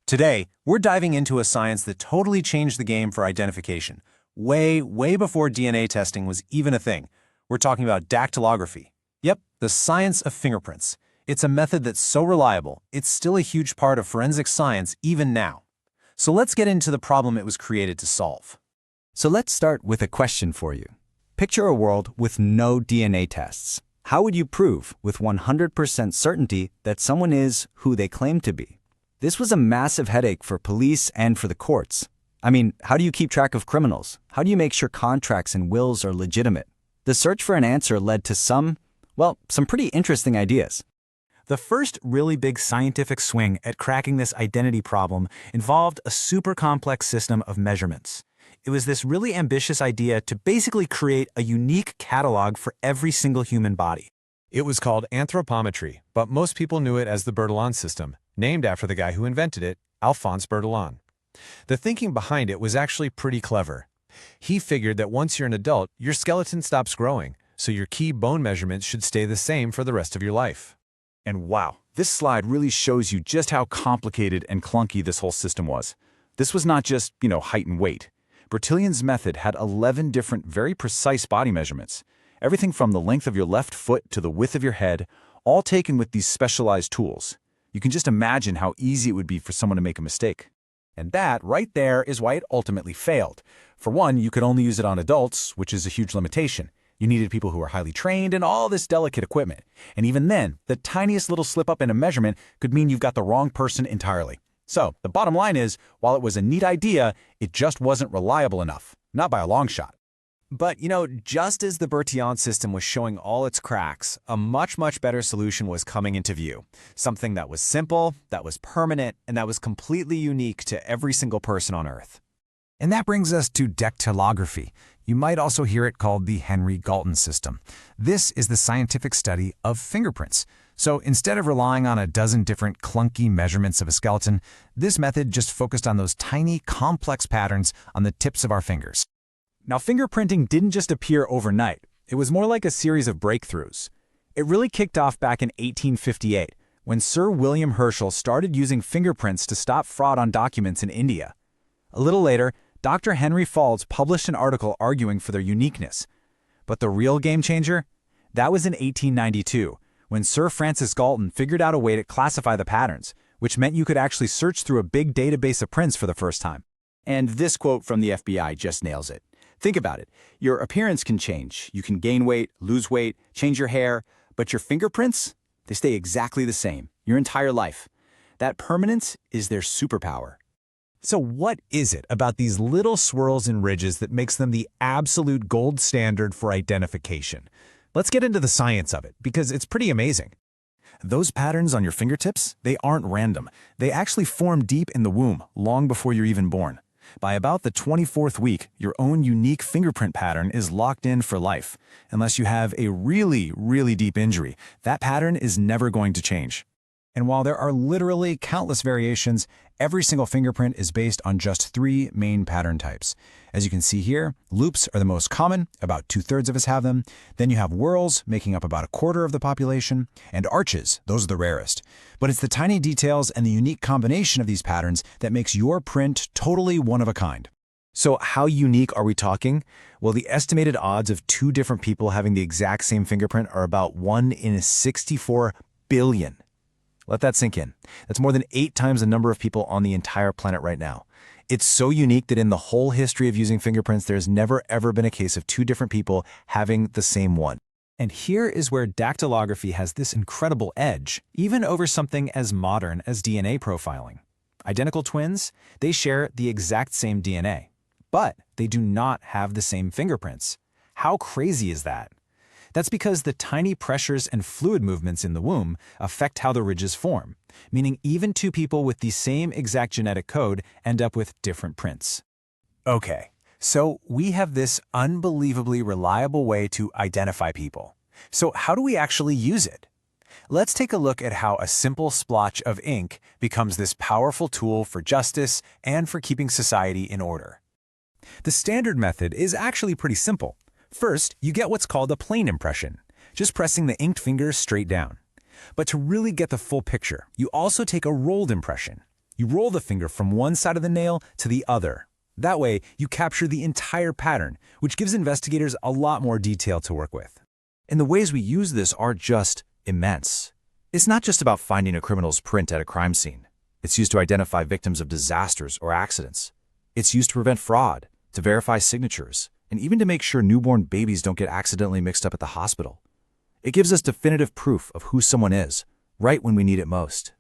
Today, we're diving into a science that totally changed the game for identification, way before DNA testing was even a thing. We're talking about dactylography. Yep, the science of fingerprints. It's a method that's so reliable, it's still a huge part of forensic science even now. So let's get into the problem it was created to solve. So let's start with a question for you. Picture a world with no DNA tests. How would you prove with 100% certainty that someone is who they claim to be? This was a massive headache for police and for the courts. I mean, how do you keep track of criminals? How do you make sure contracts and wills are legitimate? The search for an answer led to some pretty interesting ideas. The first really big scientific swing at cracking this identity problem involved a super complex system of measurements. It was this really ambitious idea to basically create a unique catalog for every single human body. It was called Anthropometry, but most people knew it as the Bertillon System, named after the guy who invented it, Alphonse Bertillon. The thinking behind it was actually pretty clever. He figured that once you're an adult, your skeleton stops growing, so your key bone measurements should stay the same for the rest of your life. And wow, this slide really shows you just how complicated and clunky this whole system was. This was not just, height and weight. Bertillon's method had 11 different, very precise body measurements. Everything from the length of your left foot to the width of your head, all taken with these specialized tools. You can just imagine how easy it would be for someone to make a mistake. And that, right there, is why it ultimately failed. For one, you could only use it on adults, which is a huge limitation. You needed people who were highly trained and all this delicate equipment. And even then, the tiniest little slip-up in a measurement could mean you've got the wrong person entirely. So, the bottom line is, while it was a neat idea, it just wasn't reliable enough. Not by a long shot. But, just as the Bertillon system was showing all its cracks, a much better solution was coming into view. Something that was simple, that was permanent, and that was completely unique to every single person on Earth. And that brings us to dactylography. You might also hear it called the Henry Galton System. This is the scientific study of fingerprints. So instead of relying on a dozen different clunky measurements of a skeleton, this method just focused on those tiny, complex patterns on the tips of our fingers. Now, fingerprinting didn't just appear overnight. It was more like a series of breakthroughs. It really kicked off back in 1858, when Sir William Herschel started using fingerprints to stop fraud on documents in India. A little later, Dr. Henry Faulds published an article arguing for their uniqueness. But the real game changer? That was in 1892, when Sir Francis Galton figured out a way to classify the patterns, which meant you could actually search through a big database of prints for the first time. And this quote from the FBI just nails it. Think about it. Your appearance can change. You can gain weight, lose weight, change your hair, but your fingerprints, they stay exactly the same, your entire life. That permanence is their superpower. So what is it about these little swirls and ridges that makes them the absolute gold standard for identification? Let's get into the science of it, because it's pretty amazing. Those patterns on your fingertips, they aren't random. They actually form deep in the womb, long before you're even born. By about the 24th week, your own unique fingerprint pattern is locked in for life. Unless you have a really deep injury, that pattern is never going to change. And while there are literally countless variations, every single fingerprint is based on just 3 main pattern types. As you can see here, loops are the most common, about 2/3 of us have them. Then you have whorls, making up about 1/4 of the population, and arches, those are the rarest. But it's the tiny details and the unique combination of these patterns that makes your print totally one of a kind. So how unique are we talking? Well, the estimated odds of 2 different people having the exact same fingerprint are about 1 in 64 billion. Let that sink in. That's more than 8 times the number of people on the entire planet right now. It's so unique that in the whole history of using fingerprints, there's never ever been a case of 2 different people having the same one. And here is where dactylography has this incredible edge, even over something as modern as DNA profiling. Identical twins, they share the exact same DNA, but they do not have the same fingerprints. How crazy is that? That's because the tiny pressures and fluid movements in the womb affect how the ridges form, meaning even 2 people with the same exact genetic code end up with different prints. Okay, so we have this unbelievably reliable way to identify people. So how do we actually use it? Let's take a look at how a simple splotch of ink becomes this powerful tool for justice and for keeping society in order. The standard method is actually pretty simple. First, you get what's called a plane impression, just pressing the inked finger straight down. But to really get the full picture, you also take a rolled impression. You roll the finger from one side of the nail to the other. That way, you capture the entire pattern, which gives investigators a lot more detail to work with. And the ways we use this are just immense. It's not just about finding a criminal's print at a crime scene. It's used to identify victims of disasters or accidents. It's used to prevent fraud, to verify signatures, and even to make sure newborn babies don't get accidentally mixed up at the hospital. It gives us definitive proof of who someone is, right when we need it most.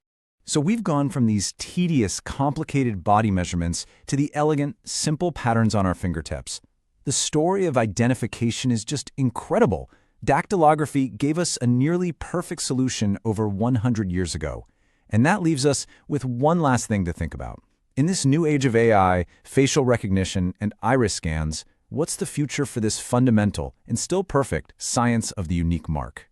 So we've gone from these tedious, complicated body measurements to the elegant, simple patterns on our fingertips. The story of identification is just incredible. Dactylography gave us a nearly perfect solution over 100 years ago. And that leaves us with one last thing to think about. In this new age of AI, facial recognition, and iris scans, what's the future for this fundamental and still perfect science of the unique mark?